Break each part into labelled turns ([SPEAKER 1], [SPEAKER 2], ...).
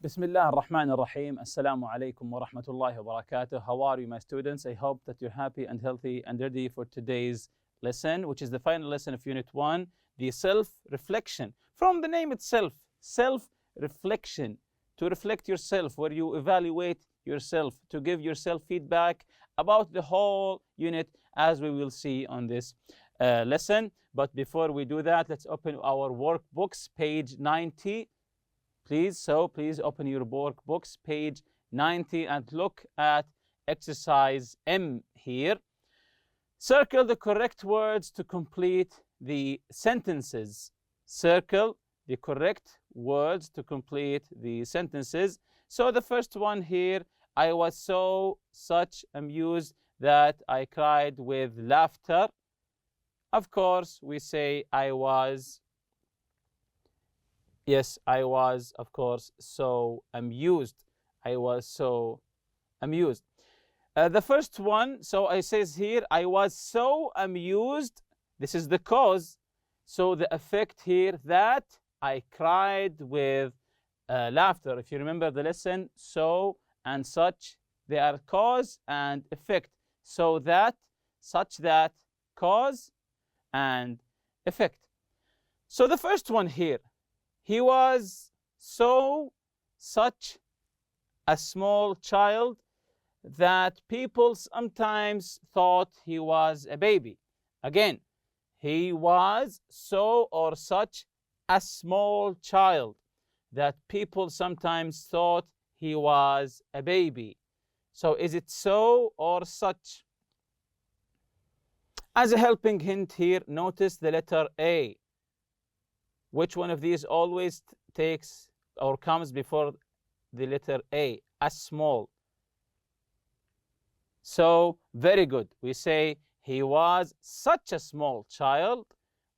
[SPEAKER 1] Bismillah ar-Rahman ar-Rahim. Assalamu alaikum wa rahmatullahi wa barakatuh. How are you, my students? I hope that you're happy and healthy and ready for today's lesson, which is the final lesson of Unit 1, the self-reflection. From the name itself, self-reflection, to reflect yourself, where you evaluate yourself, to give yourself feedback about the whole unit, as we will see on this lesson. But before we do that, let's open our workbooks, page 90. Please open your workbooks, page 90, and look at exercise M here. Circle the correct words to complete the sentences. Circle the correct words to complete the sentences. So the first one here, I was such amused that I cried with laughter. Of course, we say I was. Yes, I was, of course, so amused. I was so amused. The first one, so I says here, I was so amused. This is the cause. So the effect here, that I cried with laughter. If you remember the lesson, so and such, they are cause and effect. So that, such that, cause and effect. So the first one here, he was such a small child that people sometimes thought he was a baby. Again, he was such a small child that people sometimes thought he was a baby. So is it so or such? As a helping hint here, notice the letter A. Which one of these always takes or comes before the letter A? A small. So very good. We say he was such a small child.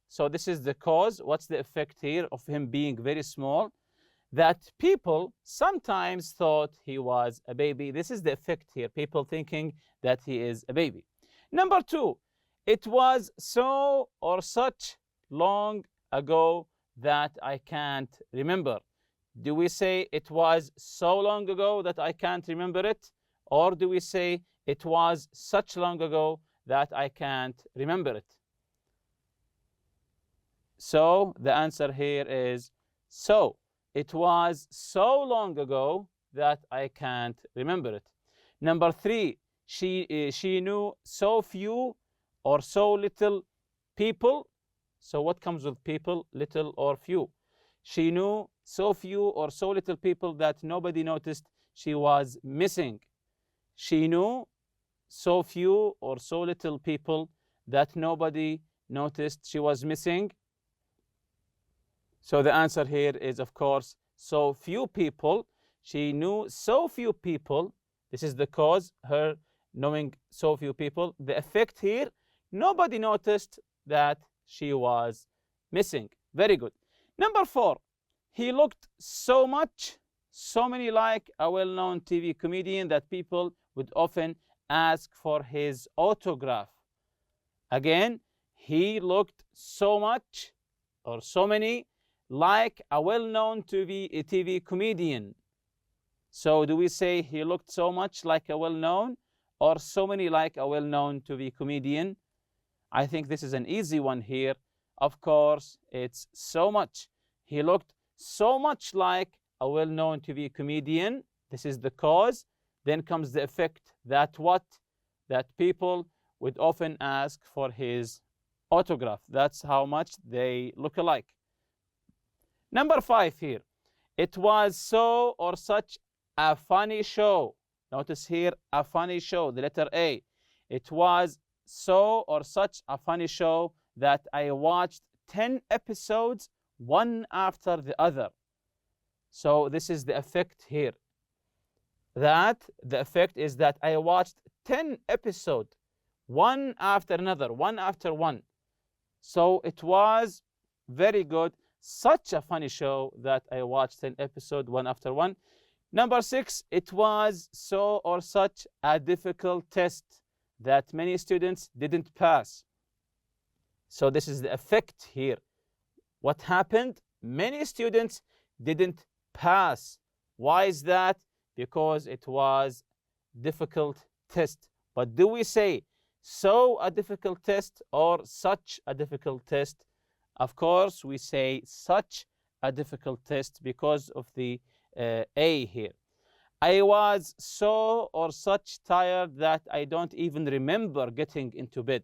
[SPEAKER 1] So this is the cause. What's the effect here of him being very small? That people sometimes thought he was a baby. This is the effect here. People thinking that he is a baby. Number two, it was so or such long ago that I can't remember. Do we say it was so long ago that I can't remember it? Or do we say it was such long ago that I can't remember it? So the answer here is so. It was so long ago that I can't remember it. Number three, she knew so few or so little people. So what comes with people, little or few? She knew so few or so little people that nobody noticed she was missing. She knew so few or so little people that nobody noticed she was missing. So the answer here is, of course, so few people. She knew so few people. This is the cause, her knowing so few people. The effect here, nobody noticed that she was missing. Very good. Number four, he looked so many like a well-known TV comedian that people would often ask for his autograph. Again, he looked so much or so many like a well-known TV comedian. So do we say he looked so much like a well-known or so many like a well-known TV comedian? I think this is an easy one here. Of course, it's so much. He looked so much like a well-known TV comedian. This is the cause. Then comes the effect, that what? That people would often ask for his autograph. That's how much they look alike. Number five here. It was so or such a funny show. Notice here, a funny show, the letter A. It was so or such a funny show that I watched 10 episodes one after the other. So this is the effect here. That the effect is that I watched 10 episodes one after another, one after one. So it was very good, such a funny show that I watched 10 episodes one after one. Number six, it was so or such a difficult test that many students didn't pass. So this is the effect here. What happened? Many students didn't pass Why is that? Because it was difficult test. But do we say so a difficult test or such a difficult test? Of course, we say such a difficult test because of the A here. I was so or such tired that I don't even remember getting into bed.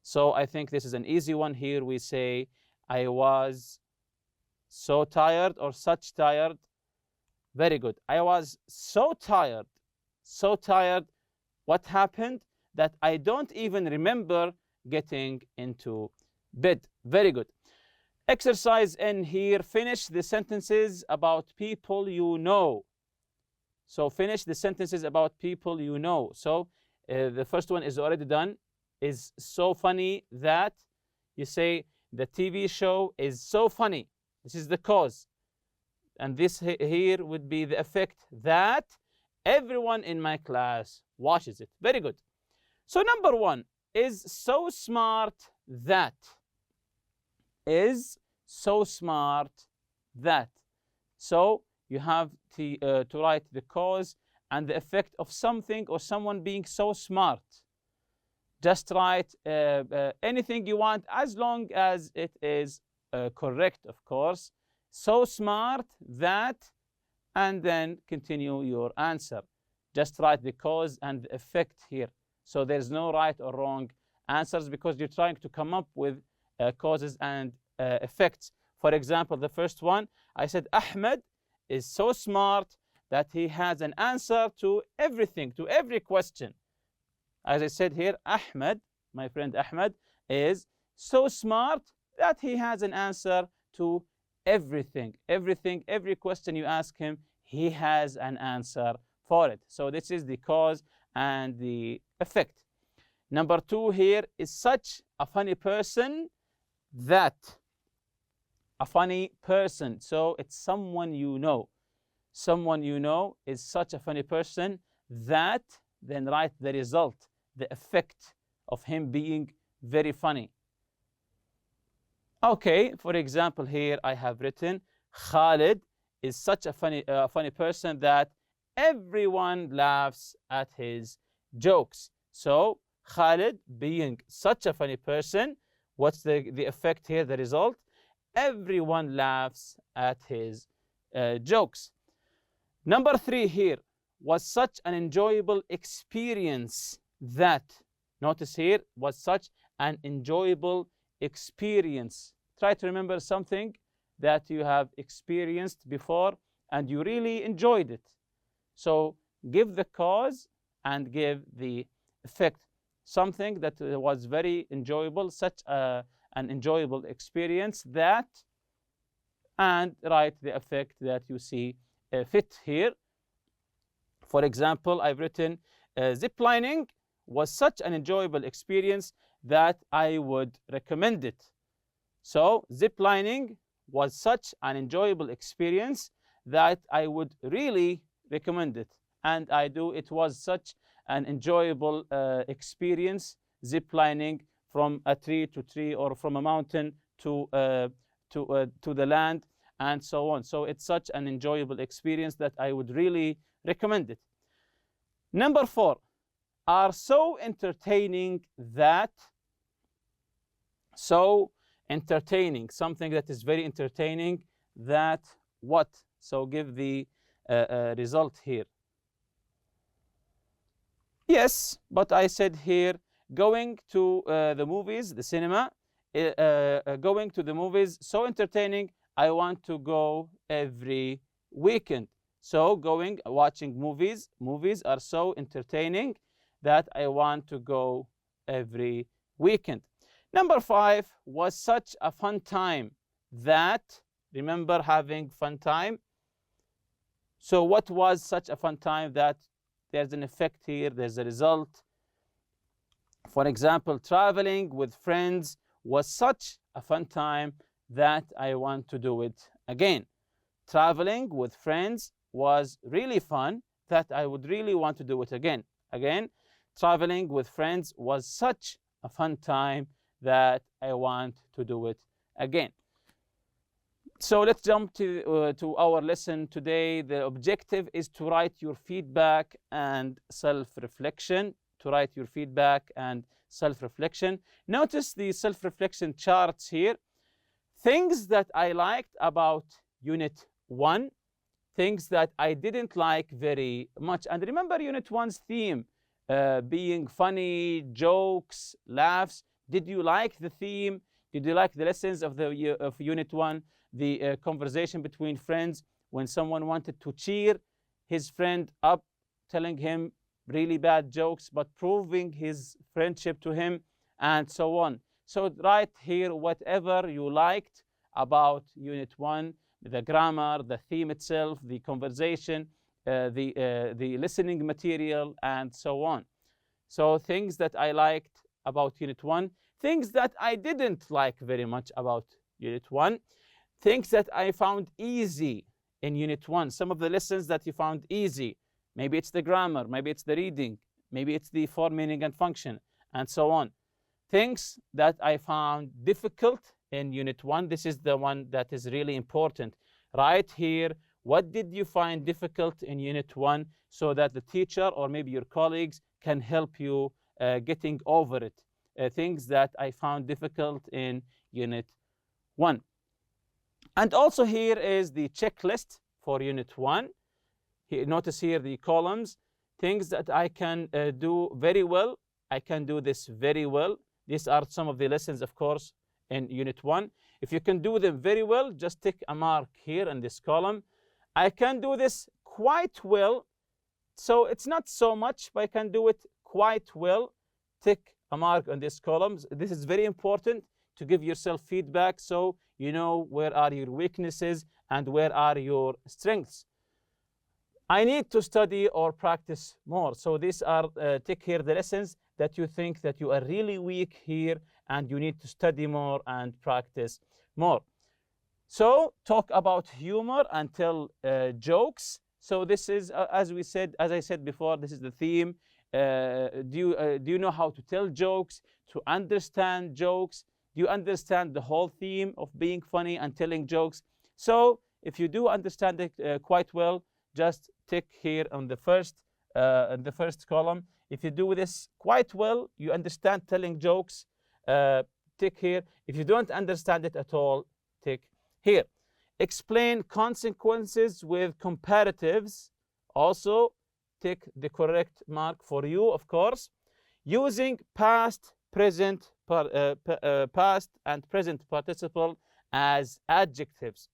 [SPEAKER 1] So I think this is an easy one here. We say I was so tired or such tired. Very good. I was so tired. So tired. What happened? That I don't even remember getting into bed. Very good. Exercise N here. Finish the sentences about people you know. So finish the sentences about people you know. So the first one is already done. Is so funny that you say the TV show is so funny. This is the cause. And this here would be the effect that everyone in my class watches it. Very good. So number one is so smart that. Is so smart that. So you have to write the cause and the effect of something or someone being so smart. Just write anything you want as long as it is correct, of course. So smart that, and then continue your answer. Just write the cause and the effect here. So there's no right or wrong answers because you're trying to come up with causes and effects. For example, the first one, I said Ahmed is so smart that he has an answer to everything, to every question. As I said here, Ahmed, my friend Ahmed, is so smart that he has an answer to everything. Everything, every question you ask him, he has an answer for it. So this is the cause and the effect. Number two here is such a funny person that. A funny person. So it's someone you know. Someone you know is such a funny person that, then write the result, the effect of him being very funny. Okay, for example, here I have written Khalid is such a funny person that everyone laughs at his jokes. So Khalid being such a funny person, what's the effect here, the result? Everyone laughs at his jokes. Number three here was such an enjoyable experience that. Notice here was such an enjoyable experience. Try to remember something that you have experienced before and you really enjoyed it. So give the cause and give the effect. Something that was very enjoyable, such an enjoyable experience that, and write the effect that you see fit here. For example, I've written ziplining was such an enjoyable experience that I would recommend it. So ziplining was such an enjoyable experience that I would really recommend it. And it was such an enjoyable experience, ziplining from a tree to tree or from a mountain to the land and so on. So it's such an enjoyable experience that I would really recommend it. Number four, are so entertaining that. So entertaining, something that is very entertaining, that what? So give the result here. Yes, but I said here, going to the movies, the cinema, going to the movies, so entertaining, I want to go every weekend. So watching movies are so entertaining that I want to go every weekend. Number five was such a fun time that, remember having fun time. So what was such a fun time that? There's an effect here, there's a result. For example, traveling with friends was such a fun time that I want to do it again. Traveling with friends was really fun that I would really want to do it again. Again, traveling with friends was such a fun time that I want to do it again. So let's jump to our lesson today. The objective is to write your feedback and self-reflection. To write your feedback and self-reflection. Notice the self-reflection charts here. Things that I liked about Unit 1, things that I didn't like very much. And remember Unit 1's theme, being funny, jokes, laughs. Did you like the theme? Did you like the lessons of Unit 1? The conversation between friends when someone wanted to cheer his friend up, telling him really bad jokes, but proving his friendship to him, and so on. So write here whatever you liked about Unit 1, the grammar, the theme itself, the conversation, the listening material, and so on. So things that I liked about Unit 1, things that I didn't like very much about Unit 1, things that I found easy in Unit 1, some of the lessons that you found easy. Maybe it's the grammar, maybe it's the reading, maybe it's the form, meaning, and function, and so on. Things that I found difficult in Unit 1, this is the one that is really important. Right here, what did you find difficult in Unit 1 so that the teacher or maybe your colleagues can help you getting over it. Things that I found difficult in Unit 1. And also here is the checklist for Unit 1. Notice here the columns, things that I can do very well. I can do this very well. These are some of the lessons, of course, in Unit 1. If you can do them very well, just tick a mark here in this column. I can do this quite well. So it's not so much, but I can do it quite well. Tick a mark on this column. This is very important to give yourself feedback so you know where are your weaknesses and where are your strengths. I need to study or practice more. So these are, tick here the lessons that you think that you are really weak here and you need to study more and practice more. So talk about humor and tell jokes. So this is, as I said before, this is the theme. Do you know how to tell jokes, to understand jokes? Do you understand the whole theme of being funny and telling jokes? So if you do understand it quite well, just tick here on the first column. If you do this quite well, you understand telling jokes, tick here. If you don't understand it at all, tick here. Explain consequences with comparatives. Also, tick the correct mark for you, of course. Using past, present, past and present participle as adjectives.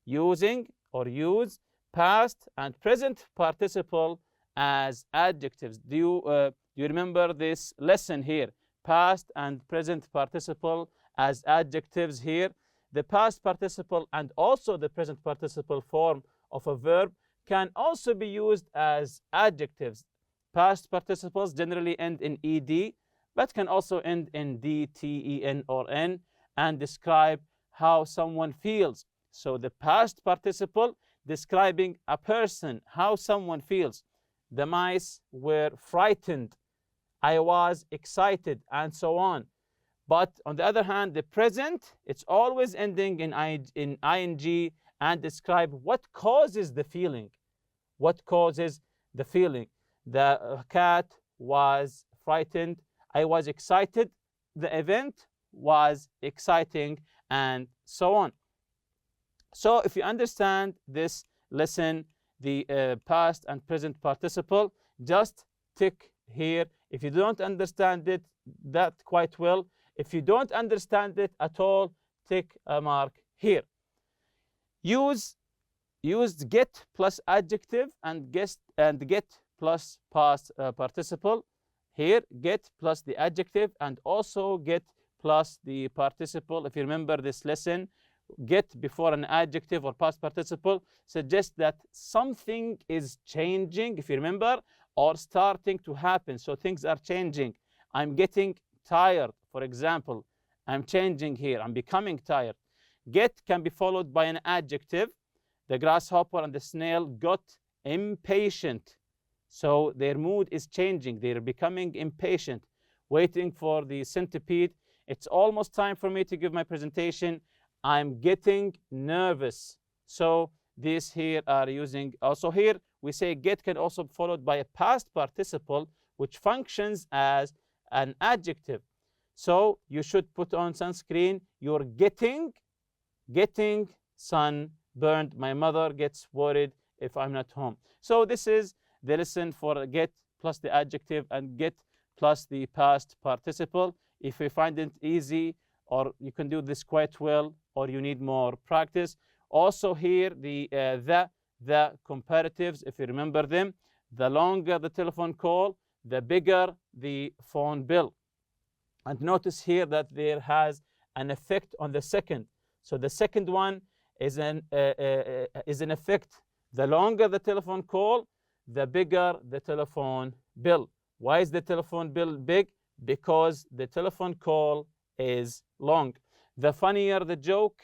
[SPEAKER 1] Using or use past and present participle as adjectives. Do you remember this lesson here? Past and present participle as adjectives here. The past participle and also the present participle form of a verb can also be used as adjectives. Past participles generally end in ed, but can also end in d, t, en, or n, and describe how someone feels. So the past participle describing a person, how someone feels. The mice were frightened. I was excited, and so on. But on the other hand, the present, it's always ending in ing and describe what causes the feeling. What causes the feeling? The cat was frightened. I was excited. The event was exciting, and so on. So if you understand this lesson, the past and present participle, just tick here. If you don't understand it that quite well, if you don't understand it at all, tick a mark here. Used get plus adjective and get plus past participle. Here, get plus the adjective and also get plus the participle. If you remember this lesson, get before an adjective or past participle suggests that something is changing, if you remember, or starting to happen. So things are changing. I'm getting tired, for example. I'm changing here. I'm becoming tired. Get can be followed by an adjective. The grasshopper and the snail got impatient. So their mood is changing. They're becoming impatient, waiting for the centipede. It's almost time for me to give my presentation. I'm getting nervous. So these here are using, also here we say get can also be followed by a past participle which functions as an adjective. So you should put on sunscreen. You're getting sunburned. My mother gets worried if I'm not home. So this is the lesson for get plus the adjective and get plus the past participle. If you find it easy, or you can do this quite well, or you need more practice. Also here, the comparatives, if you remember them, the longer the telephone call, the bigger the phone bill. And notice here that there has an effect on the second. So the second one is an effect. The longer the telephone call, the bigger the telephone bill. Why is the telephone bill big? Because the telephone call is long. The funnier the joke,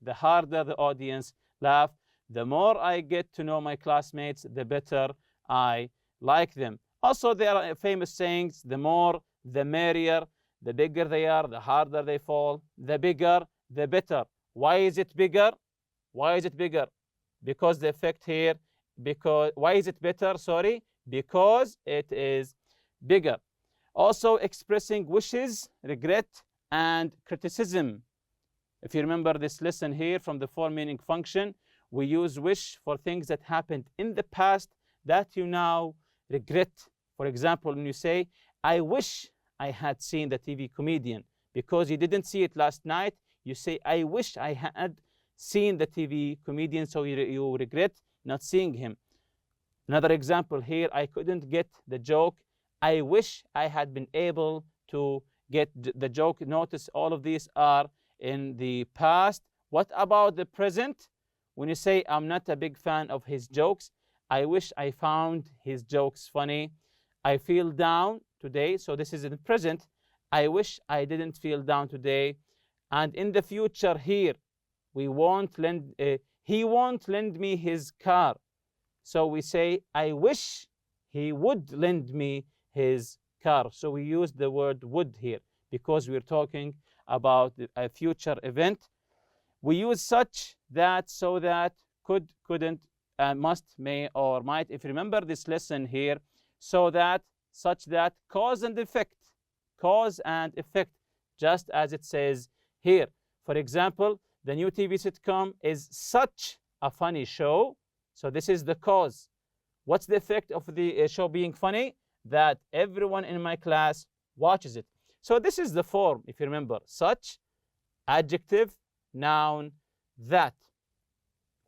[SPEAKER 1] the harder the audience laugh. The more I get to know my classmates, the better I like them. Also, there are famous sayings, the more, the merrier. The bigger they are, the harder they fall. The bigger, the better. Why is it bigger? Why is it bigger? Because the effect here, why is it better? Sorry, because it is bigger. Also, expressing wishes, regret, and criticism. If you remember this lesson here from the four meaning function, we use wish for things that happened in the past that you now regret. For example, when you say, I wish I had seen the TV comedian, because you didn't see it last night, you say, I wish I had seen the TV comedian, so you regret not seeing him. Another example here, I couldn't get the joke. I wish I had been able to get the joke. Notice all of these are in the past. What about the present? When you say, I'm not a big fan of his jokes, I wish I found his jokes funny. I feel down today, so this is in the present. I wish I didn't feel down today. And in the future here, he won't lend me his car. So we say, I wish he would lend me his car. So we use the word would here because we're talking about a future event. We use such, that, so that, could, couldn't, must, may, or might. If you remember this lesson here, so that, such that, cause and effect, just as it says here. For example, the new TV sitcom is such a funny show. So this is the cause. What's the effect of the show being funny? That everyone in my class watches it. So this is the form, if you remember. Such, adjective, noun, that.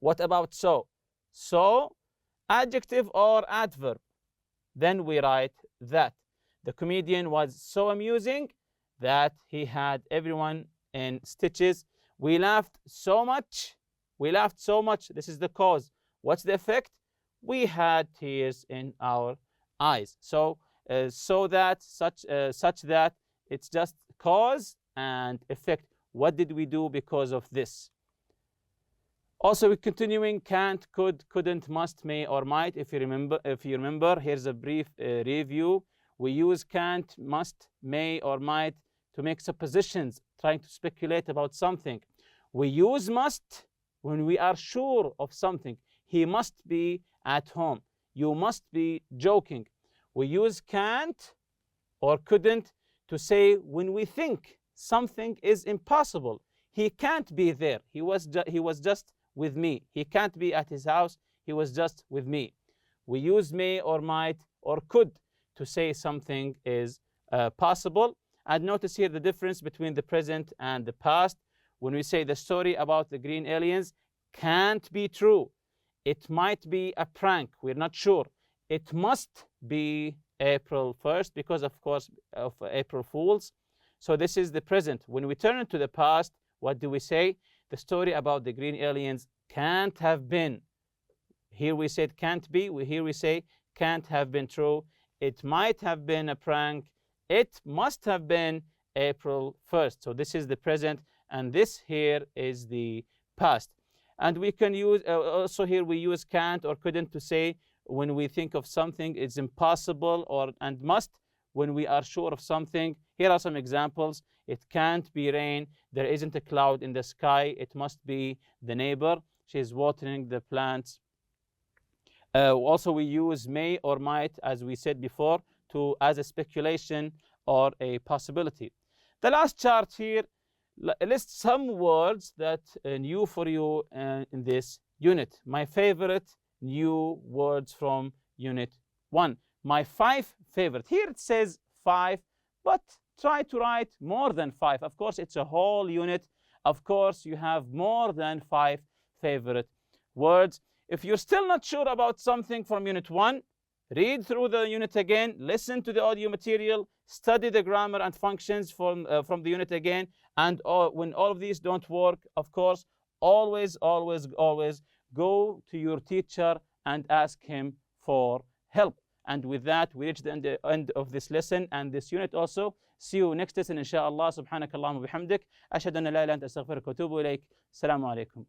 [SPEAKER 1] What about so? So, adjective or adverb. Then we write that. The comedian was so amusing that he had everyone in stitches. We laughed so much. This is the cause. What's the effect? We had tears in our eyes. So, so that, such that, it's just cause and effect. What did we do because of this? Also, we're continuing can't, could, couldn't, must, may, or might. If you remember, here's a brief review. We use can't, must, may, or might to make suppositions, trying to speculate about something. We use must when we are sure of something. He must be at home. You must be joking. We use can't or couldn't to say when we think something is impossible. He can't be there. He was just with me. He can't be at his house. He was just with me. We use may or might or could to say something is possible. And notice here the difference between the present and the past. When we say the story about the green aliens can't be true, it might be a prank. We're not sure. It must be April 1st because, of course, of April Fools. So this is the present. When we turn into the past, what do we say? The story about the green aliens can't have been. Here we said can't be. Here we say can't have been true. It might have been a prank. It must have been April 1st. So this is the present, and this here is the past. And we can use, also here we use can't or couldn't to say when we think of something it's impossible, or and must when we are sure of something. Here are some examples. It can't be rain. There isn't a cloud in the sky. It must be the neighbor. She's watering the plants. Also, we use may or might, as we said before, as a speculation or a possibility. The last chart here lists some words that are new for you in this unit. My favorite new words from Unit 1. My 5 favorite. Here it says 5, but try to write more than 5. Of course, it's a whole unit. Of course, you have more than 5 favorite words. If you're still not sure about something from Unit 1, read through the unit again, listen to the audio material, study the grammar and functions from the unit again, and when all of these don't work, of course, always go to your teacher and ask him for help. And with that, we reach the end of this lesson and this unit also. See you next lesson, inshallah. Subhanakallahumma bihamdik. Ashhadu an la ilaha illa anta astaghfiruka wa atubu ilayk. Assalamu alaikum.